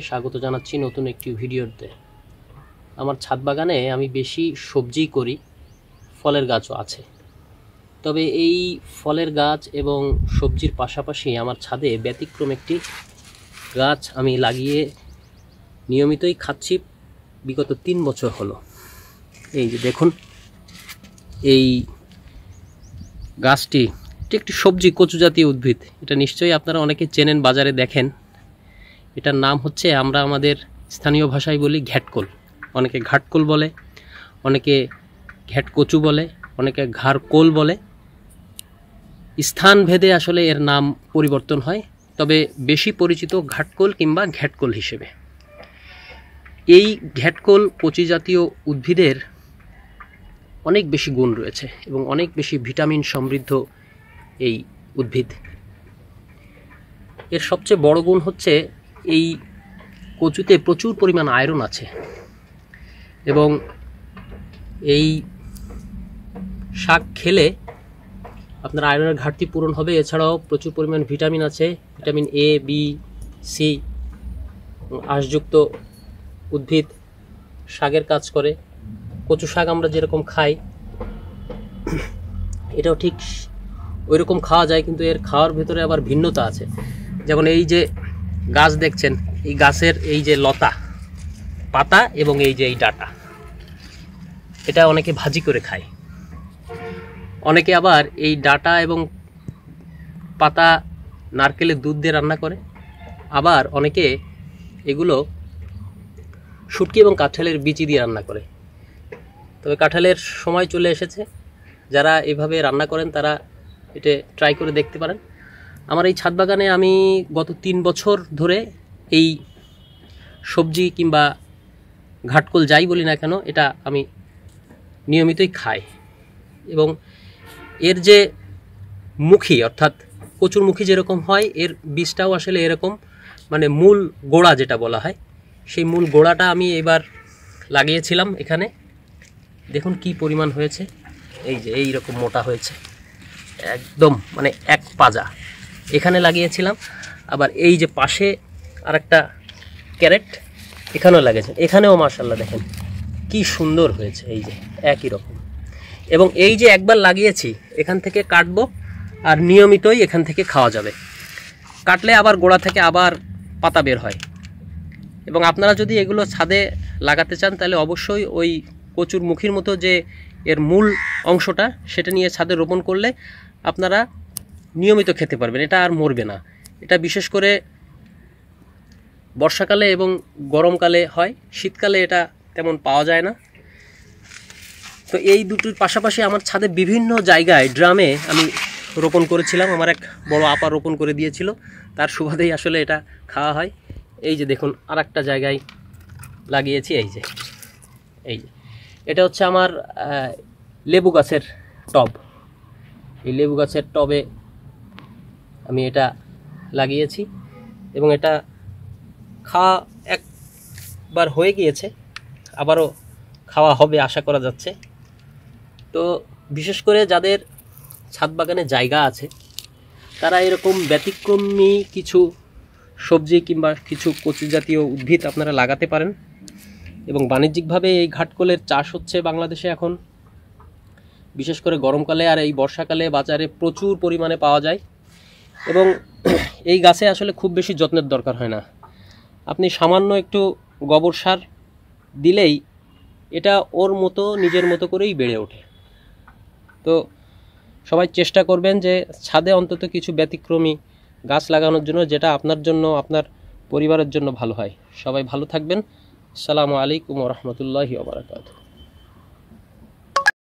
স্বাগত জানাচ্ছি নতুন একটি ভিডিওতে। আমার ছাদ বাগানে আমি বেশি সবজি করি, ফলের গাছও আছে। তবে এই ফলের গাছ এবং সবজির পাশাপাশি আমার ছাদে ব্যতিক্রম একটি গাছ আমি লাগিয়ে নিয়মিতই খাচ্ছি বিগত 3 বছর হলো। এই যে দেখুন, এই গাছটি একটি সবজি কচু জাতীয় উদ্ভিদ। এটা নিশ্চয়ই আপনারা অনেকে চেনেন, বাজারে দেখেন। এটার নাম হচ্ছে, আমরা আমাদের স্থানীয় ভাষায় বলি ঘ্যাটকোল। অনেকে ঘাটকোল বলে, অনেকে ঘ্যাটকচু বলে, অনেকে ঘাড়কোল বলে। স্থান ভেদে আসলে এর নাম পরিবর্তন হয়, তবে বেশি পরিচিত ঘাটকোল কিংবা ঘ্যাটকোল হিসেবে। এই ঘ্যাটকোল কচি জাতীয় উদ্ভিদের অনেক বেশি গুণ রয়েছে এবং অনেক বেশি ভিটামিন সমৃদ্ধ এই উদ্ভিদ। এর সবচেয়ে বড় গুণ হচ্ছে এই কচুতে প্রচুর পরিমাণ আয়রন আছে এবং এই শাক খেলে আপনার আয়রনের ঘাটতি পূরণ হবে। এছাড়াও প্রচুর পরিমাণ ভিটামিন আছে, ভিটামিন এ, বি, সি। আঁশযুক্ত উদ্ভিদ শাকের কাজ করে। কচু শাক আমরা যেরকম খাই, এটাও ঠিক ওই রকম খাওয়া যায়, কিন্তু এর খাওয়ার ভেতরে আবার ভিন্নতা আছে। যেমন এই যে গাছ দেখছেন, এই গাছের এই যে লতা, পাতা এবং এই যে এই ডাঁটা, এটা অনেকে ভাজি করে খায়। অনেকে আবার এই ডাঁটা এবং পাতা নারকেলের দুধ দিয়ে রান্না করে। আবার অনেকে এগুলো শুটকি এবং কাঁঠালের বিচি দিয়ে রান্না করে। তবে কাঁঠালের সময় চলে এসেছে, যারা এভাবে রান্না করেন তারা এটা ট্রাই করে দেখতে পারেন। আমার এই ছাদ বাগানে আমি গত 3 বছর ধরে এই সবজি কিংবা ঘাটকোল যাই বলি না কেন, এটা আমি নিয়মিতই খাই। এবং এর যে মুখী, অর্থাৎ কচুর মুখী যেরকম হয়, এর বীজটাও আসলে এরকম, মানে মূল গোড়া যেটা বলা হয়, সেই মূল গোড়াটা আমি এবার লাগিয়েছিলাম এখানে। দেখুন কি পরিমাণ হয়েছে, এই যে এইরকম মোটা হয়েছে, একদম মানে এক পাজা এখানে লাগিয়েছিলাম। আবার এই যে পাশে আরেকটা ক্যারেট এখানেও লাগিয়েছে, এখানেও মাশাআল্লাহ দেখেন কি সুন্দর হয়েছে, এই যে একই রকম। এবং এই যে একবার লাগিয়েছি, এখান থেকে কাটবো আর নিয়মিতই এখান থেকে খাওয়া যাবে। কাটলে আবার গোড়া থেকে আবার পাতা বের হয়। এবং আপনারা যদি এগুলো ছাদে লাগাতে চান, তাহলে অবশ্যই ওই কচুর মুখীর মতো যে এর মূল অংশটা, সেটা নিয়ে ছাদে রোপণ করলে আপনারা নিয়মিত খেতে পারবেন। এটা আর মরবে না। এটা বিশেষ করে বর্ষাকালে এবং গরমকালে হয়, শীতকালে এটা তেমন পাওয়া যায় না। তো এই দুটোর পাশাপাশি আমার ছাদে বিভিন্ন জায়গায় ড্রামে আমি রোপণ করেছিলাম। আমার এক বড় আপা রোপণ করে দিয়েছিল, তার সুবাদেই আসলে এটা খাওয়া হয়। এই যে দেখুন, আর একটা জায়গায় লাগিয়েছি, এই যে এটা হচ্ছে আমার লেবু গাছের টব। এই লেবু গাছের টবে আমি এটা লাগিয়েছি এবং এটা খাওয়া একবার হয়ে গিয়েছে, আবারও খাওয়া হবে আশা করা যাচ্ছে। তো বিশেষ করে যাদের ছাদ বাগানে জায়গা আছে, তারা এরকম ব্যতিক্রমী কিছু সবজি কিংবা কিছু কচু জাতীয় উদ্ভিদ আপনারা লাগাতে পারেন। এবং বাণিজ্যিকভাবে এই ঘাটকোলের চাষ হচ্ছে বাংলাদেশে এখন, বিশেষ করে গরমকালে আর এই বর্ষাকালে বাজারে প্রচুর পরিমাণে পাওয়া যায়। এবং এই গাছে আসলে খুব বেশি যত্নের দরকার হয় না। আপনি সামান্য একটু গোবর সার দিলেই এটা ওর মতো নিজের মতো করেই বেড়ে ওঠে। তো সবাই চেষ্টা করবেন যে ছাদে অন্তত কিছু ব্যতিক্রমী গাছ লাগানোর জন্য, যেটা আপনার জন্য, আপনার পরিবারের জন্য ভালো হয়। সবাই ভালো থাকবেন। আসসালামু আলাইকুম ওয়া রাহমাতুল্লাহি ওয়া বারাকাতুহু।